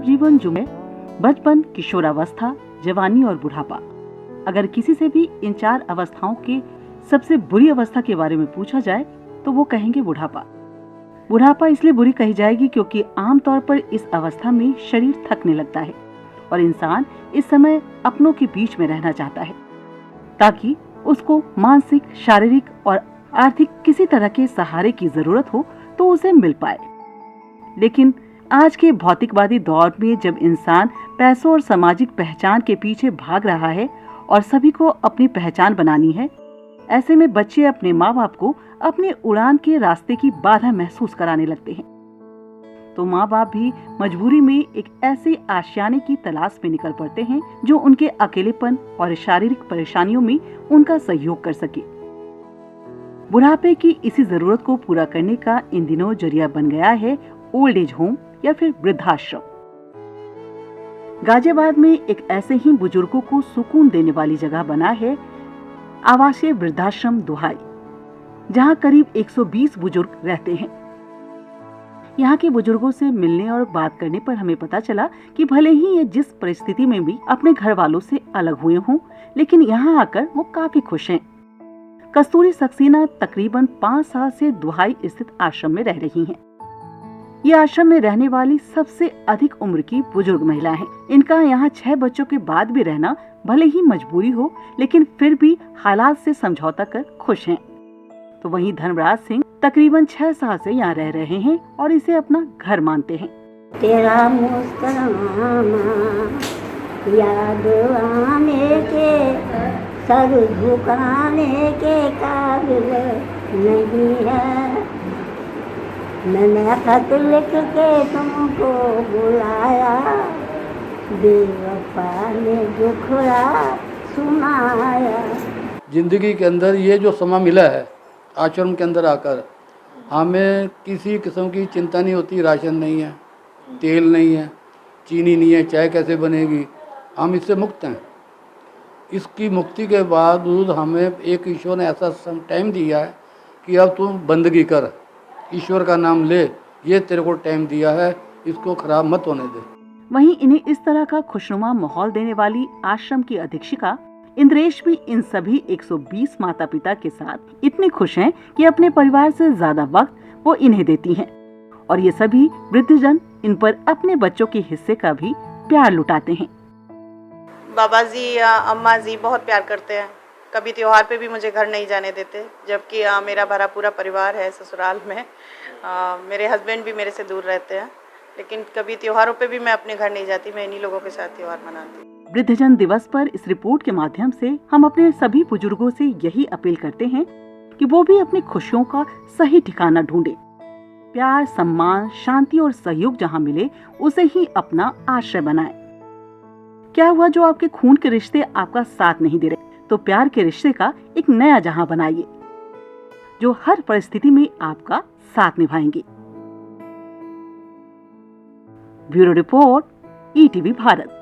मानव जीवन जो है बचपन, किशोरावस्था, जवानी और बुढ़ापा। अगर किसी से भी इन 4 अवस्थाओं के सबसे बुरी अवस्था के बारे में पूछा जाए तो वो कहेंगे बुढ़ापा। बुढ़ापा इसलिए बुरी कही जाएगी क्योंकि आमतौर पर इस अवस्था में शरीर थकने लगता है और इंसान इस समय अपनों के बीच में रहना चाहता है ताकि उसको मानसिक, शारीरिक और आर्थिक किसी तरह के सहारे की जरूरत हो तो उसे मिल पाए। लेकिन आज के भौतिकवादी दौर में जब इंसान पैसों और सामाजिक पहचान के पीछे भाग रहा है और सभी को अपनी पहचान बनानी है, ऐसे में बच्चे अपने माँ बाप को अपने उड़ान के रास्ते की बाधा महसूस कराने लगते हैं। तो माँ बाप भी मजबूरी में एक ऐसे आशियाने की तलाश में निकल पड़ते हैं जो उनके अकेलेपन और शारीरिक परेशानियों में उनका सहयोग कर सके। बुढ़ापे की इसी जरूरत को पूरा करने का इन दिनों जरिया बन गया है ओल्ड एज होम या फिर वृद्धाश्रम। गाजियाबाद में एक ऐसे ही बुजुर्गों को सुकून देने वाली जगह बना है आवासीय वृद्धाश्रम दुहाई, जहां करीब 120 बुजुर्ग रहते हैं। यहाँ के बुजुर्गों से मिलने और बात करने पर हमें पता चला कि भले ही ये जिस परिस्थिति में भी अपने घर वालों से अलग हुए हों, लेकिन यहाँ आकर वो काफी खुश हैं। कस्तूरी सक्सेना तकरीबन 5 साल से दुहाई स्थित आश्रम में रह रही हैं। ये आश्रम में रहने वाली सबसे अधिक उम्र की बुजुर्ग महिला है। इनका यहाँ 6 बच्चों के बाद भी रहना भले ही मजबूरी हो, लेकिन फिर भी हालात से समझौता कर खुश हैं। तो वहीं धर्मराज सिंह तकरीबन 6 साल से यहाँ रह रहे हैं और इसे अपना घर मानते हैं। तेरा मुस्कुराना याद आने के, सर झुकाने के काबिल नहीं है। मैंने खत लिख के तुमको बुलाया, बेवफा ने दुखड़ा सुनाया। जिंदगी के अंदर ये जो समय मिला है आश्रम के अंदर आकर, हमें किसी किस्म की चिंता नहीं होती। राशन नहीं है, तेल नहीं है, चीनी नहीं है, चाय कैसे बनेगी, हम इससे मुक्त हैं। इसकी मुक्ति के बावजूद हमें एक ईश्वर ने ऐसा टाइम दिया है कि अब तुम बंदगी कर, ईश्वर का नाम ले, ये तेरे को टाइम दिया है, इसको खराब मत होने दे। वहीं इन्हें इस तरह का खुशनुमा माहौल देने वाली आश्रम की अधीक्षिका इंद्रेश भी इन सभी 120 माता पिता के साथ इतने खुश हैं कि अपने परिवार से ज्यादा वक्त वो इन्हें देती हैं और ये सभी वृद्धजन इन पर अपने बच्चों के हिस्से का भी प्यार लुटाते हैं। बाबा जी या अम्मा जी बहुत प्यार करते हैं। कभी त्योहार पे भी मुझे घर नहीं जाने देते, जबकि मेरा भरा पूरा परिवार है ससुराल में। मेरे हस्बैंड भी मेरे से दूर रहते हैं, लेकिन कभी त्योहारों पे भी मैं अपने घर नहीं जाती, मैं इन्हीं लोगों के साथ त्योहार मनाती हूँ। वृद्धजन दिवस पर इस रिपोर्ट के माध्यम से हम अपने सभी बुजुर्गों से यही अपील करते हैं कि वो भी अपनी खुशियों का सही ठिकाना ढूंढें। प्यार, सम्मान, शांति और सहयोग जहाँ मिले उसे ही अपना आश्रय बनाएं। क्या हुआ जो आपके खून के रिश्ते आपका साथ नहीं दे रहे, तो प्यार के रिश्ते का एक नया जहां बनाइए जो हर परिस्थिति में आपका साथ निभाएंगे। Bureau report, ETV Bharat.